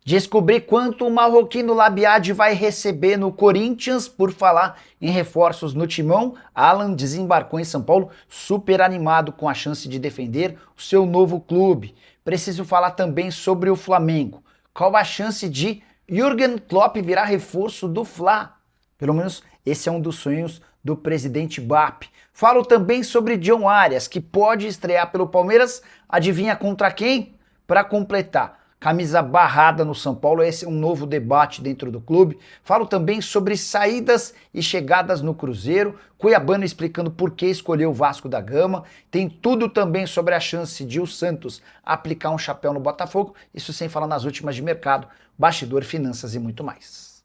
Descobrir quanto o marroquino Labiad vai receber no Corinthians. Por falar em reforços no timão, Alan desembarcou em São Paulo super animado com a chance de defender o seu novo clube. Preciso falar também sobre o Flamengo. Qual a chance de Jürgen Klopp virar reforço do Fla? Pelo menos esse é um dos sonhos do presidente BAP. Falo também sobre John Arias, que pode estrear pelo Palmeiras. Adivinha contra quem? Para completar, camisa barrada no São Paulo, esse é um novo debate dentro do clube. Falo também sobre saídas e chegadas no Cruzeiro, Cuiabano explicando por que escolheu o Vasco da Gama. Tem tudo também sobre a chance de o Santos aplicar um chapéu no Botafogo, isso sem falar nas últimas de mercado, bastidor, finanças e muito mais.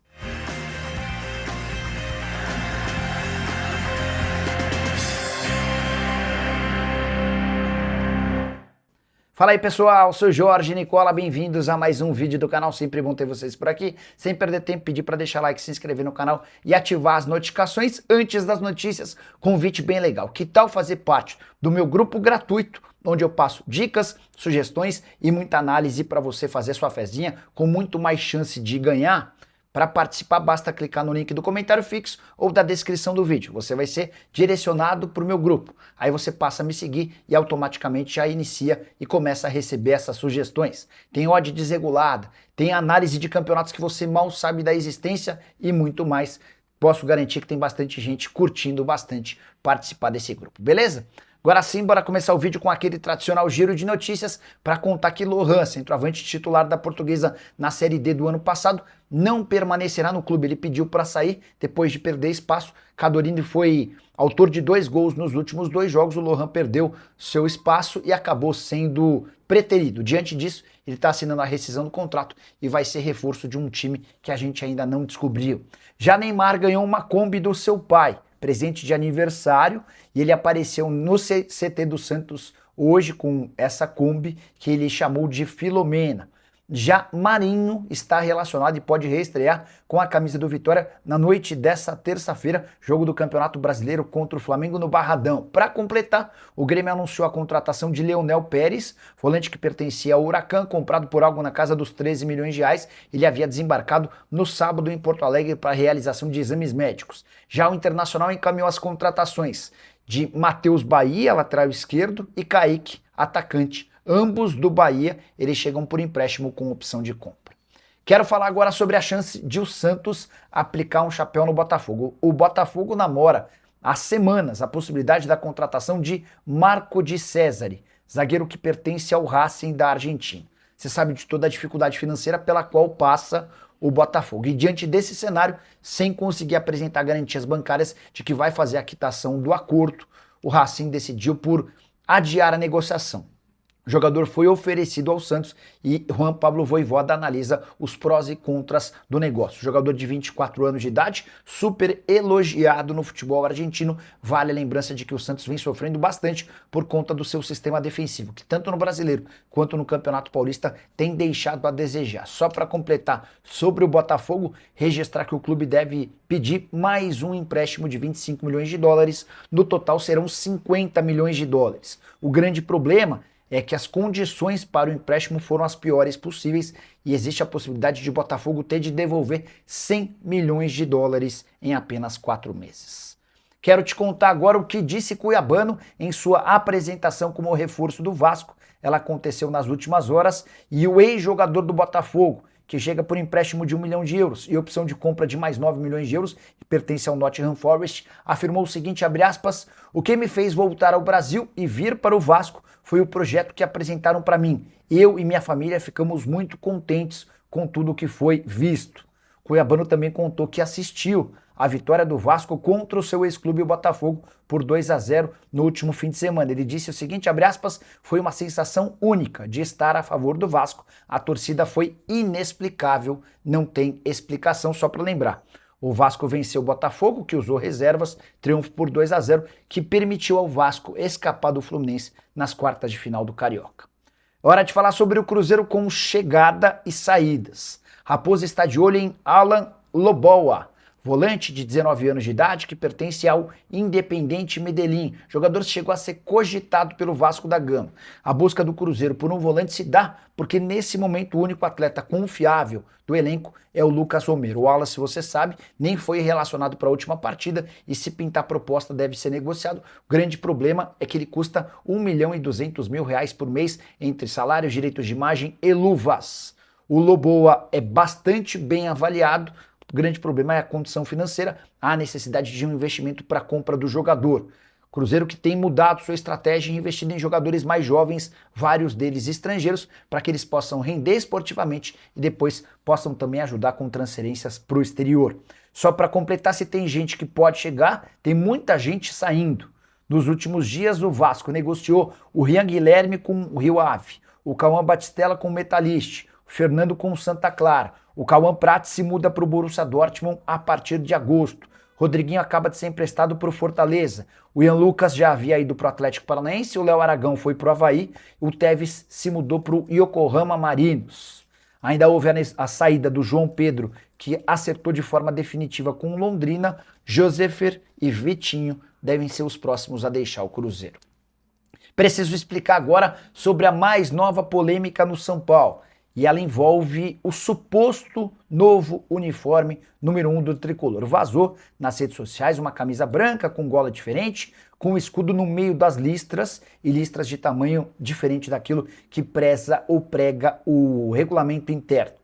Fala aí pessoal, sou Jorge Nicola, bem-vindos a mais um vídeo do canal, sempre bom ter vocês por aqui. Sem perder tempo, pedir para deixar like, se inscrever no canal e ativar as notificações antes das notícias. Convite bem legal, que tal fazer parte do meu grupo gratuito, onde eu passo dicas, sugestões e muita análise para você fazer sua fezinha com muito mais chance de ganhar? Para participar, basta clicar no link do comentário fixo ou da descrição do vídeo. Você vai ser direcionado para o meu grupo. Aí você passa a me seguir e automaticamente já inicia e começa a receber essas sugestões. Tem odd desregulada, tem análise de campeonatos que você mal sabe da existência e muito mais. Posso garantir que tem bastante gente curtindo bastante participar desse grupo, beleza? Agora sim, bora começar o vídeo com aquele tradicional giro de notícias para contar que Lohan, centroavante titular da Portuguesa na Série D do ano passado, não permanecerá no clube. Ele pediu para sair depois de perder espaço. Cadorini foi autor de 2 gols nos últimos 2 jogos. O Lohan perdeu seu espaço e acabou sendo preterido. Diante disso, ele está assinando a rescisão do contrato e vai ser reforço de um time que a gente ainda não descobriu. Já Neymar ganhou uma Kombi do seu pai, presente de aniversário, e ele apareceu no CT do Santos hoje com essa Kombi que ele chamou de Filomena. Já Marinho está relacionado e pode reestrear com a camisa do Vitória na noite dessa terça-feira, jogo do Campeonato Brasileiro contra o Flamengo no Barradão. Para completar, o Grêmio anunciou a contratação de Leonel Pérez, volante que pertencia ao Huracan, comprado por algo na casa dos 13 milhões de reais. Ele havia desembarcado no sábado em Porto Alegre para a realização de exames médicos. Já o Internacional encaminhou as contratações de Matheus Bahia, lateral esquerdo, e Kaique, atacante. Ambos do Bahia, eles chegam por empréstimo com opção de compra. Quero falar agora sobre a chance de o Santos aplicar um chapéu no Botafogo. O Botafogo namora há semanas a possibilidade da contratação de Marco de Cesare, zagueiro que pertence ao Racing da Argentina. Você sabe de toda a dificuldade financeira pela qual passa o Botafogo. E diante desse cenário, sem conseguir apresentar garantias bancárias de que vai fazer a quitação do acordo, o Racing decidiu por adiar a negociação. O jogador foi oferecido ao Santos e Juan Pablo Vojvoda analisa os prós e contras do negócio. Jogador de 24 anos de idade, super elogiado no futebol argentino. Vale a lembrança de que o Santos vem sofrendo bastante por conta do seu sistema defensivo, que tanto no Brasileiro quanto no Campeonato Paulista tem deixado a desejar. Só para completar sobre o Botafogo, registrar que o clube deve pedir mais um empréstimo de 25 milhões de dólares. No total serão 50 milhões de dólares. O grande problema é que as condições para o empréstimo foram as piores possíveis e existe a possibilidade de Botafogo ter de devolver 100 milhões de dólares em apenas 4 meses. Quero te contar agora o que disse Cuiabano em sua apresentação como reforço do Vasco. Ela aconteceu nas últimas horas e o ex-jogador do Botafogo, que chega por empréstimo de 1 milhão de euros e opção de compra de mais 9 milhões de euros, que pertence ao Nottingham Forest, afirmou o seguinte, abre aspas, o que me fez voltar ao Brasil e vir para o Vasco foi o projeto que apresentaram para mim. Eu e minha família ficamos muito contentes com tudo que foi visto. Cuiabano também contou que assistiu a vitória do Vasco contra o seu ex-clube, o Botafogo, por 2-0 no último fim de semana. Ele disse o seguinte, abre aspas, foi uma sensação única de estar a favor do Vasco. A torcida foi inexplicável, não tem explicação, só para lembrar. O Vasco venceu o Botafogo, que usou reservas, triunfo por 2-0, que permitiu ao Vasco escapar do Fluminense nas quartas de final do Carioca. Hora de falar sobre o Cruzeiro com chegada e saídas. Raposa está de olho em Alan Loboa, volante de 19 anos de idade que pertence ao Independiente Medellín. O jogador chegou a ser cogitado pelo Vasco da Gama. A busca do Cruzeiro por um volante se dá porque nesse momento o único atleta confiável do elenco é o Lucas Romero. O Wallace, você sabe, nem foi relacionado para a última partida e se pintar proposta deve ser negociado. O grande problema é que ele custa R$1.200.000 por mês entre salários, direitos de imagem e luvas. O Loboa é bastante bem avaliado. O grande problema é a condição financeira, a necessidade de um investimento para a compra do jogador. Cruzeiro que tem mudado sua estratégia e investido em jogadores mais jovens, vários deles estrangeiros, para que eles possam render esportivamente e depois possam também ajudar com transferências para o exterior. Só para completar, se tem gente que pode chegar, tem muita gente saindo. Nos últimos dias, o Vasco negociou o Rian Guilherme com o Rio Ave, o Cauã Batistella com o Metalist, o Fernando com o Santa Clara, o Cauã Prats se muda para o Borussia Dortmund a partir de agosto. Rodriguinho acaba de ser emprestado para o Fortaleza. O Ian Lucas já havia ido para o Atlético Paranaense, o Léo Aragão foi para o Avaí, o Tevez se mudou para o Yokohama Marinos. Ainda houve a saída do João Pedro, que acertou de forma definitiva com o Londrina. Josefer e Vitinho devem ser os próximos a deixar o Cruzeiro. Preciso explicar agora sobre a mais nova polêmica no São Paulo. E ela envolve o suposto novo uniforme número 1 do Tricolor. Vazou nas redes sociais uma camisa branca com gola diferente, com o escudo no meio das listras e listras de tamanho diferente daquilo que preza ou prega o regulamento interno.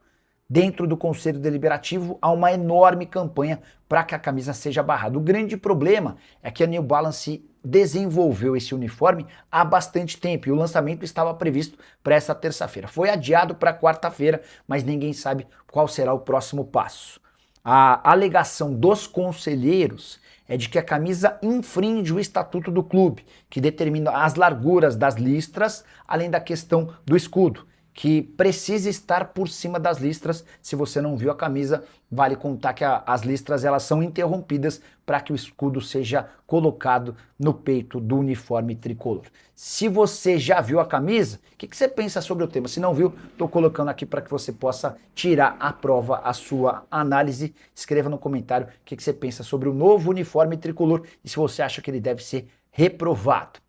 Dentro do Conselho Deliberativo há uma enorme campanha para que a camisa seja barrada. O grande problema é que a New Balance desenvolveu esse uniforme há bastante tempo e o lançamento estava previsto para essa terça-feira. Foi adiado para quarta-feira, mas ninguém sabe qual será o próximo passo. A alegação dos conselheiros é de que a camisa infringe o estatuto do clube, que determina as larguras das listras, além da questão do escudo, que precisa estar por cima das listras. Se você não viu a camisa, vale contar que as listras elas são interrompidas para que o escudo seja colocado no peito do uniforme tricolor. Se você já viu a camisa, o que você pensa sobre o tema? Se não viu, estou colocando aqui para que você possa tirar à prova a sua análise. Escreva no comentário o que você pensa sobre o novo uniforme tricolor e se você acha que ele deve ser reprovado.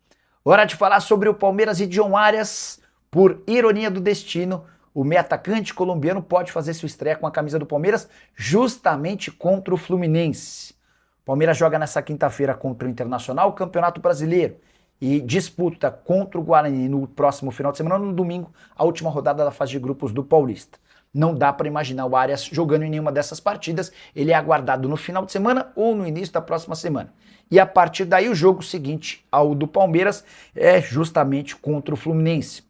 Hora de falar sobre o Palmeiras e John Arias. Por ironia do destino, o meio-atacante colombiano pode fazer sua estreia com a camisa do Palmeiras justamente contra o Fluminense. O Palmeiras joga nessa quinta-feira contra o Internacional, o Campeonato Brasileiro, e disputa contra o Guarani no próximo final de semana, no domingo, a última rodada da fase de grupos do Paulista. Não dá para imaginar o Arias jogando em nenhuma dessas partidas, ele é aguardado no final de semana ou no início da próxima semana. E a partir daí o jogo seguinte ao do Palmeiras é justamente contra o Fluminense.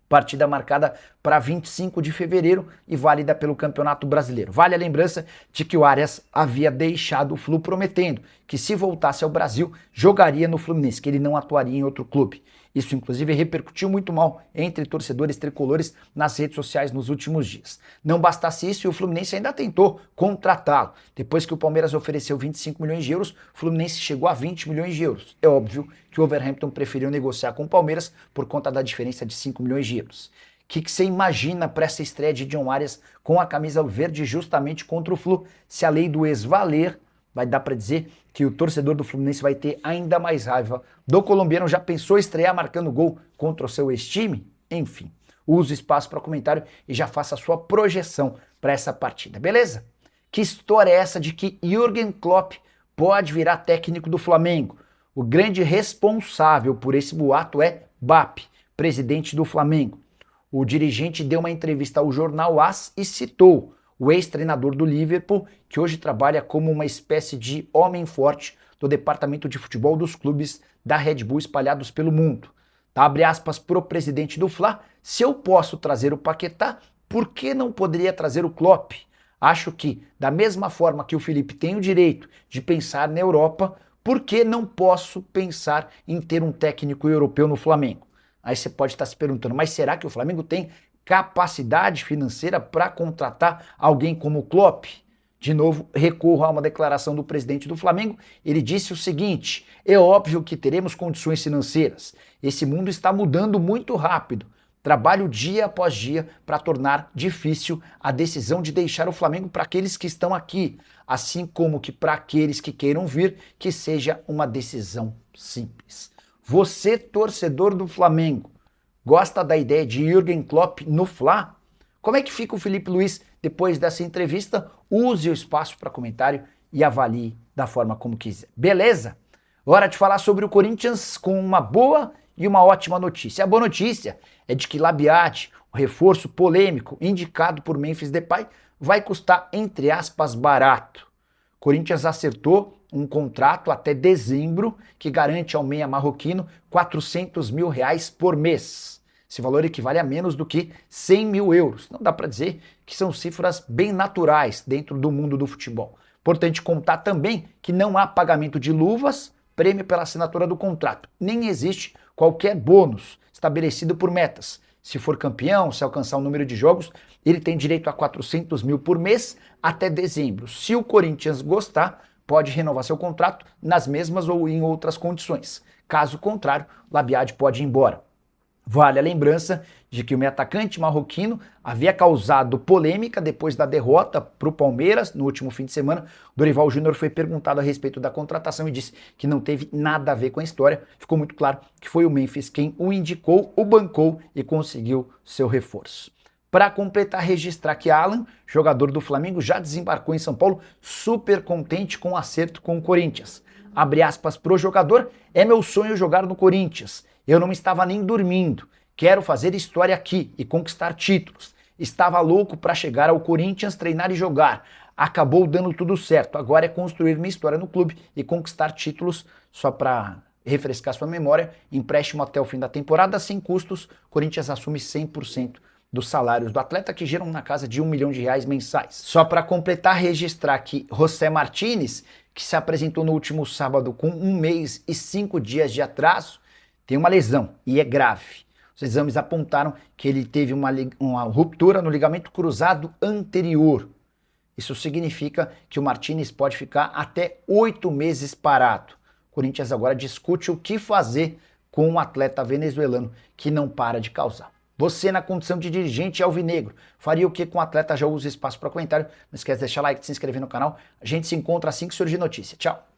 Partida marcada para 25 de fevereiro e válida pelo Campeonato Brasileiro. Vale a lembrança de que o Arias havia deixado o Flu prometendo que se voltasse ao Brasil, jogaria no Fluminense, que ele não atuaria em outro clube. Isso, inclusive, repercutiu muito mal entre torcedores tricolores nas redes sociais nos últimos dias. Não bastasse isso, e o Fluminense ainda tentou contratá-lo. Depois que o Palmeiras ofereceu 25 milhões de euros, o Fluminense chegou a 20 milhões de euros. É óbvio que o Wolverhampton preferiu negociar com o Palmeiras por conta da diferença de 5 milhões de euros. O que você imagina para essa estreia de John Arias com a camisa verde justamente contra o Flu? Se a lei do ex valer, vai dar para dizer que o torcedor do Fluminense vai ter ainda mais raiva do colombiano. Já pensou estrear marcando gol contra o seu ex-time? Enfim, use o espaço para comentário e já faça a sua projeção para essa partida, beleza? Que história é essa de que Jürgen Klopp pode virar técnico do Flamengo? O grande responsável por esse boato é BAP, presidente do Flamengo. O dirigente deu uma entrevista ao jornal AS e citou o ex-treinador do Liverpool, que hoje trabalha como uma espécie de homem forte do departamento de futebol dos clubes da Red Bull espalhados pelo mundo. Abre aspas pro presidente do Fla: se eu posso trazer o Paquetá, por que não poderia trazer o Klopp? Acho que, da mesma forma que o Felipe tem o direito de pensar na Europa, por que não posso pensar em ter um técnico europeu no Flamengo? Aí você pode estar se perguntando, mas será que o Flamengo tem capacidade financeira para contratar alguém como o Klopp? De novo, recorro a uma declaração do presidente do Flamengo. Ele disse o seguinte: é óbvio que teremos condições financeiras. Esse mundo está mudando muito rápido, Trabalho dia após dia para tornar difícil a decisão de deixar o Flamengo para aqueles que estão aqui, assim como que para aqueles que queiram vir, que seja uma decisão simples. Você, torcedor do Flamengo, gosta da ideia de Jürgen Klopp no Fla? Como é que fica o Felipe Luiz depois dessa entrevista? Use o espaço para comentário e avalie da forma como quiser. Beleza? Hora de falar sobre o Corinthians com uma boa e uma ótima notícia. A boa notícia é de que Labiat, o reforço polêmico indicado por Memphis Depay, vai custar, entre aspas, barato. Corinthians acertou um contrato até dezembro que garante ao meia marroquino R$400 mil por mês. Esse valor equivale a menos do que 100 mil euros. Não dá para dizer que são cifras bem naturais dentro do mundo do futebol. Importante contar também que não há pagamento de luvas, prêmio pela assinatura do contrato. Nem existe qualquer bônus estabelecido por metas. Se for campeão, se alcançar o número de jogos, ele tem direito a 400 mil por mês até dezembro. Se o Corinthians gostar, pode renovar seu contrato nas mesmas ou em outras condições. Caso contrário, Labiat pode ir embora. Vale a lembrança de que o meio atacante marroquino havia causado polêmica depois da derrota para o Palmeiras no último fim de semana. Dorival Júnior foi perguntado a respeito da contratação e disse que não teve nada a ver com a história. Ficou muito claro que foi o Memphis quem o indicou, o bancou e conseguiu seu reforço. Para completar, registrar que Alan, jogador do Flamengo, já desembarcou em São Paulo super contente com o acerto com o Corinthians. Abre aspas pro jogador: é meu sonho jogar no Corinthians. Eu não estava nem dormindo. Quero fazer história aqui e conquistar títulos. Estava louco para chegar ao Corinthians, treinar e jogar. Acabou dando tudo certo. Agora é construir minha história no clube e conquistar títulos. Só para refrescar sua memória, empréstimo até o fim da temporada, sem custos. Corinthians assume 100% dos salários do atleta, que geram na casa de R$1 milhão mensais. Só para completar, registrar que José Martínez, que se apresentou no último sábado com 1 mês e 5 dias de atraso, tem uma lesão e é grave. Os exames apontaram que ele teve uma ruptura no ligamento cruzado anterior. Isso significa que o Martínez pode ficar até 8 meses parado. O Corinthians agora discute o que fazer com um atleta venezuelano que não para de causar. Você, na condição de dirigente alvinegro, faria o que com o atleta? Já usa espaço para comentário. Não esquece de deixar like, de se inscrever no canal. A gente se encontra assim que surgir notícia. Tchau!